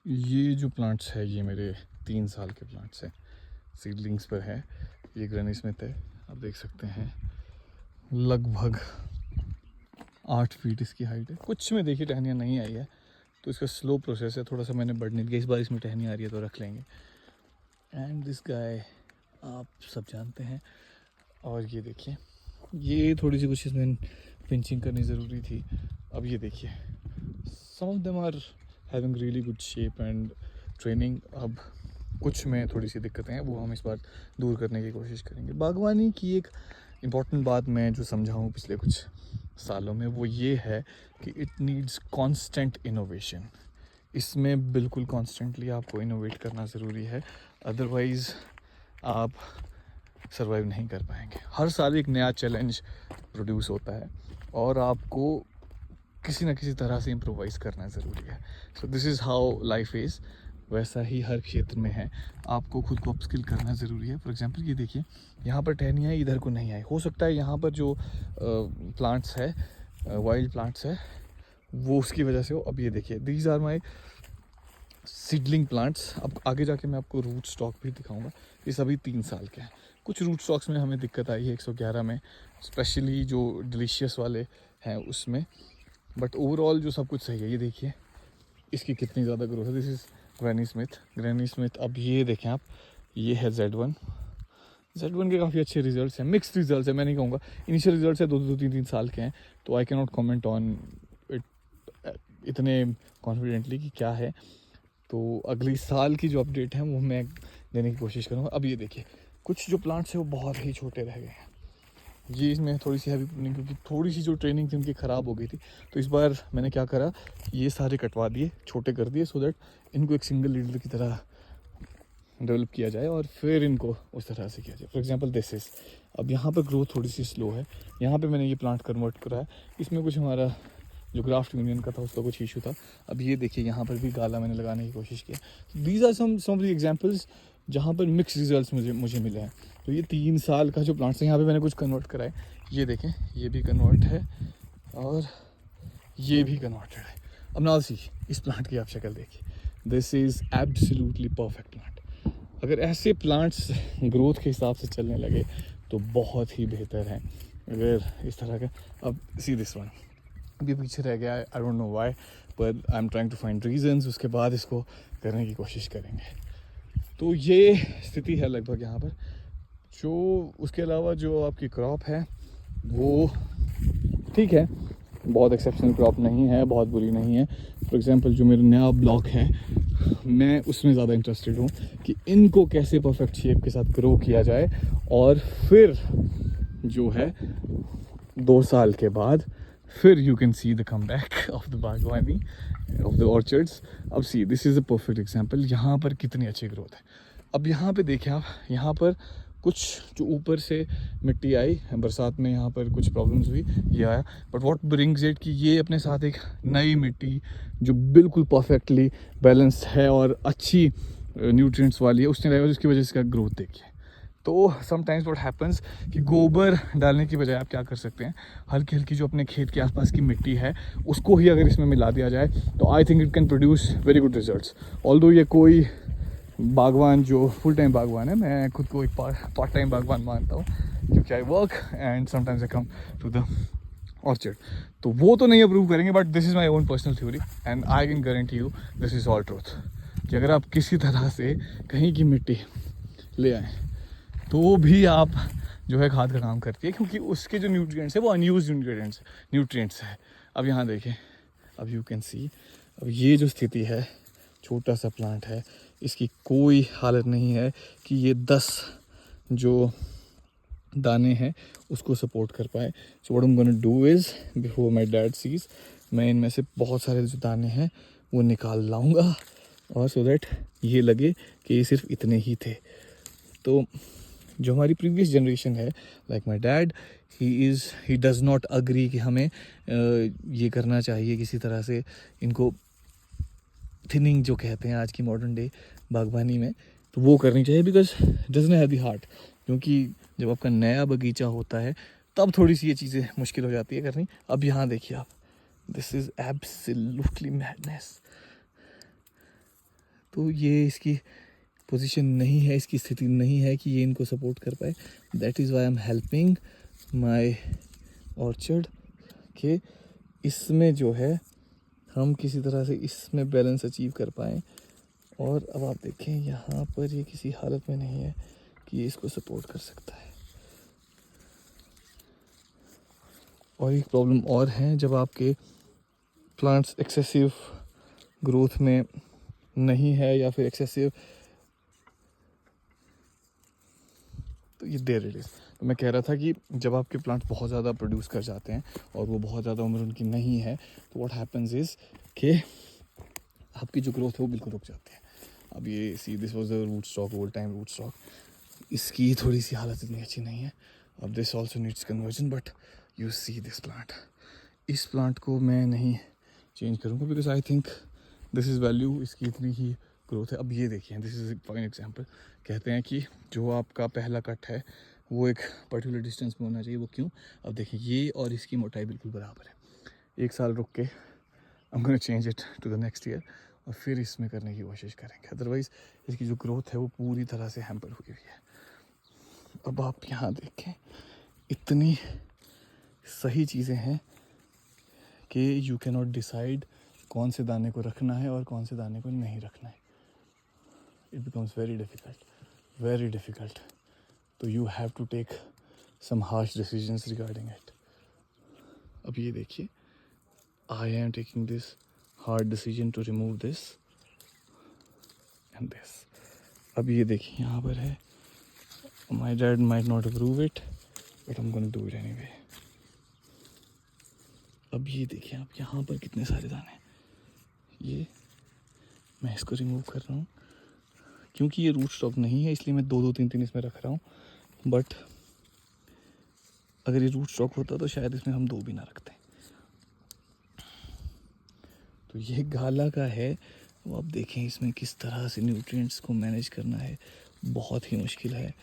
ये जो प्लांट्स है ये मेरे 3 साल के प्लांट्स हैं, सीडलिंग्स पर है। ये ग्रैनी स्मिथ है, आप देख सकते हैं लगभग 8 फीट इसकी हाइट है। कुछ में देखिए टहनियाँ नहीं आई है, तो इसका स्लो प्रोसेस है, थोड़ा सा मैंने बढ़ने दिया। इस बार इसमें टहनी आ रही है तो रख लेंगे। एंड दिस गाय आप सब जानते हैं। और ये देखिए, ये थोड़ी सी कुछ इसमें पिंचिंग करनी ज़रूरी थी। अब ये देखिए, some of them are having really good shape and training. अब कुछ में थोड़ी सी दिक्कतें हैं, वो हम इस बार दूर करने की कोशिश करेंगे। बागवानी की एक इम्पॉर्टेंट बात मैं जो समझा हूँ पिछले कुछ सालों में, वो ये है कि इट नीड्स कांस्टेंट इनोवेशन। इसमें बिल्कुल कॉन्स्टेंटली आपको इनोवेट करना ज़रूरी है, अदरवाइज़ आप सर्वाइव नहीं कर पाएंगे। हर साल एक नया चैलेंज प्रोड्यूस होता है और आपको किसी न किसी तरह से इम्प्रोवाइज़ करना ज़रूरी है। So this is how life is. वैसा ही हर क्षेत्र में है, आपको खुद को अपस्किल करना ज़रूरी है। फॉर एग्जांपल ये देखिए, यहाँ पर टहनियाँ इधर को नहीं आई। हो सकता है यहाँ पर जो प्लांट्स है, वाइल्ड प्लांट्स है, वो उसकी वजह से हो। अब ये देखिए, these are my seedling plants. अब आगे जाके मैं आपको रूट स्टॉक भी दिखाऊंगा। ये सभी 3 साल के हैं। कुछ रूट स्टॉक्स में हमें दिक्कत आई है 111 में, स्पेशली जो डिलीशियस वाले हैं उसमें, बट ओवरऑल जो सब कुछ सही है। ये देखिए इसकी कितनी ज़्यादा ग्रोथ है। This is granny Smith. अब ये देखें आप, ये है Z1 के काफ़ी अच्छे रिजल्ट्स हैं, मिक्स रिजल्ट्स हैं। मैं नहीं कहूँगा, इनिशियल रिजल्ट्स है 2-3 साल के हैं, तो I can not comment on it इतने कॉन्फिडेंटली कि क्या है। तो अगली साल की जो अपडेट है वो मैं देने की कोशिश करूँगा। अब ये देखिए, कुछ जो प्लांट्स हैं वो बहुत ही छोटे रह गए हैं। ये इसमें थोड़ी सी हैवी प्रूनिंग, क्योंकि थोड़ी सी जो ट्रेनिंग थी उनकी ख़राब हो गई थी। तो इस बार मैंने क्या करा, ये सारे कटवा दिए, छोटे कर दिए, सो दैट इनको एक सिंगल लीडर की तरह डेवलप किया जाए और फिर इनको उस तरह से किया जाए। फॉर एग्जांपल दिस इज़, अब यहाँ पर ग्रोथ थोड़ी सी स्लो है। यहाँ पे मैंने ये प्लांट कन्वर्ट करा है। इसमें कुछ हमारा जो ग्राफ्ट यूनियन का था उसका कुछ इशू था। अब ये देखिए, यहाँ पर भी गाला मैंने लगाने की कोशिश की। These are some of the examples जहाँ पर मिक्स रिजल्ट्स मुझे मिले हैं। तो ये 3 साल का जो प्लांट्स है, यहाँ पे मैंने कुछ कन्वर्ट करा है। ये देखें, ये भी कन्वर्ट है और ये भी कन्वर्टेड है। अब नाउ सी, इस प्लांट की आप शक्ल देखिए, this is absolutely perfect plant. अगर ऐसे प्लांट्स ग्रोथ के हिसाब से चलने लगे तो बहुत ही बेहतर है। अगर इस तरह का, अब सी दिस वन अभी पीछे रह गया, I don't know why, but I am trying to find reasons. उसके बाद इसको करने की कोशिश करेंगे। तो ये स्थिति है लगभग यहाँ पर। जो उसके अलावा जो आपकी क्रॉप है वो ठीक है, बहुत एक्सेप्शनल क्रॉप नहीं है, बहुत बुरी नहीं है। फॉर एग्जांपल जो मेरा नया ब्लॉक है, मैं उसमें ज़्यादा इंटरेस्टेड हूँ कि इनको कैसे परफेक्ट शेप के साथ ग्रो किया जाए, और फिर जो है 2 साल के बाद फिर you can see the comeback of the बागवानी ऑफ द ऑर्चर्ड्स। अब see, this is a perfect example. यहाँ पर कितनी अच्छी ग्रोथ है। अब यहाँ पे देखें आप, यहाँ पर कुछ जो ऊपर से मिट्टी आई बरसात में, यहाँ पर कुछ प्रॉब्लम्स हुई, ये आया। बट व्हाट ब्रिंग्स इट कि ये अपने साथ एक नई मिट्टी जो बिल्कुल परफेक्टली बैलेंस्ड है और अच्छी न्यूट्रिएंट्स वाली है, उसने लगाया, जिसकी वजह से इसका ग्रोथ देखिए। तो समटाइम्स व्हाट हैपन्स कि गोबर डालने की बजाय आप क्या कर सकते हैं, हल्की हल्की जो अपने खेत के आसपास की मिट्टी है उसको ही अगर इसमें मिला दिया जाए, तो I think it can produce very good results. Although ये कोई बागवान जो फुल टाइम बागवान है, मैं खुद को एक पार्ट टाइम बागवान मानता हूँ, क्योंकि I work and sometimes I come to the orchard. तो वो तो नहीं अप्रूव करेंगे, but this is my own personal theory and I can guarantee you this is all truth, कि अगर आप किसी तरह से कहीं की मिट्टी ले आएँ तो भी आप जो है खाद का काम करती है, क्योंकि उसके जो न्यूट्रिएंट्स है वो अनयूज्ड न्यूट्रिएंट्स है। अब यहाँ देखें, अब यू कैन सी, अब ये जो स्थिति है, छोटा सा प्लांट है, इसकी कोई हालत नहीं है कि ये 10 जो दाने हैं उसको सपोर्ट कर पाए। So what I am gonna do is, before my dad sees, मैं इनमें से बहुत सारे जो दाने हैं वो निकाल लाऊंगा, और सो दैट ये लगे कि ये सिर्फ इतने ही थे। तो जो हमारी प्रीवियस जनरेशन है, like my dad, he does not agree कि हमें ये करना चाहिए किसी तरह से, इनको थिनिंग जो कहते हैं आज की मॉडर्न डे बागवानी में, तो वो करनी चाहिए, because doesn't have the heart. क्योंकि जब आपका नया बगीचा होता है तब थोड़ी सी ये चीज़ें मुश्किल हो जाती है करनी। अब यहाँ देखिए आप, दिस इज़ एब्सोल्युटली मैडनेस। तो ये इसकी पोजीशन नहीं है, इसकी स्थिति नहीं है कि ये इनको सपोर्ट कर पाए। That is why I am helping my orchard कि इसमें जो है हम किसी तरह से इसमें बैलेंस अचीव कर पाएँ। और अब आप देखें यहाँ पर ये किसी हालत में नहीं है कि ये इसको सपोर्ट कर सकता है। और एक प्रॉब्लम और है, जब आपके प्लांट्स एक्सेसिव ग्रोथ में नहीं है या फिर एक्सेसिव, तो ये देयर इट इज़। तो मैं कह रहा था कि जब आपके प्लांट बहुत ज़्यादा प्रोड्यूस कर जाते हैं और वो बहुत ज़्यादा उम्र उनकी नहीं है, तो व्हाट हैपेंस इज़ कि आपकी जो ग्रोथ है वो बिल्कुल रुक जाती है। अब ये see this was the root stock, old time root stock, इसकी थोड़ी सी हालत इतनी अच्छी नहीं है। अब this also needs conversion, but you see this plant, इस प्लांट को मैं नहीं चेंज करूँगा because I think this is value, इसकी इतनी ही ग्रोथ है। अब ये देखिए, दिस इज़ फॉर एग्जांपल, कहते हैं कि जो आपका पहला कट है वो एक पर्टिकुलर डिस्टेंस में होना चाहिए। वो क्यों? अब देखिए ये और इसकी मोटाई बिल्कुल बराबर है। एक साल रुक के I am gonna change it to the next year और फिर इसमें करने की कोशिश करेंगे, अदरवाइज़ इसकी जो ग्रोथ है वो पूरी तरह से हैम्पर हुई हुई है। अब आप यहाँ देखें, इतनी सही चीज़ें हैं कि यू कैन नॉट डिसाइड कौन से दाने को रखना है और कौन से दाने को नहीं रखना है। It becomes very difficult, very difficult. तो you have to take some harsh decisions regarding it. अब ये देखिए, I am taking this hard decision to remove this and this. अब ये देखिए यहाँ पर है, my dad might not approve it but I am gonna do it anyway. अब ये देखिए आप, यहाँ पर कितने सारे दाने, ये मैं इसको रिमूव कर रहा हूँ क्योंकि ये रूट स्टॉक नहीं है, इसलिए मैं 2-2 3-3 इसमें रख रहा हूँ। बट अगर ये रूट स्टॉक होता तो शायद इसमें हम 2 भी ना रखते। तो ये गाला का है। अब आप देखें इसमें किस तरह से न्यूट्रिएंट्स को मैनेज करना है, बहुत ही मुश्किल है।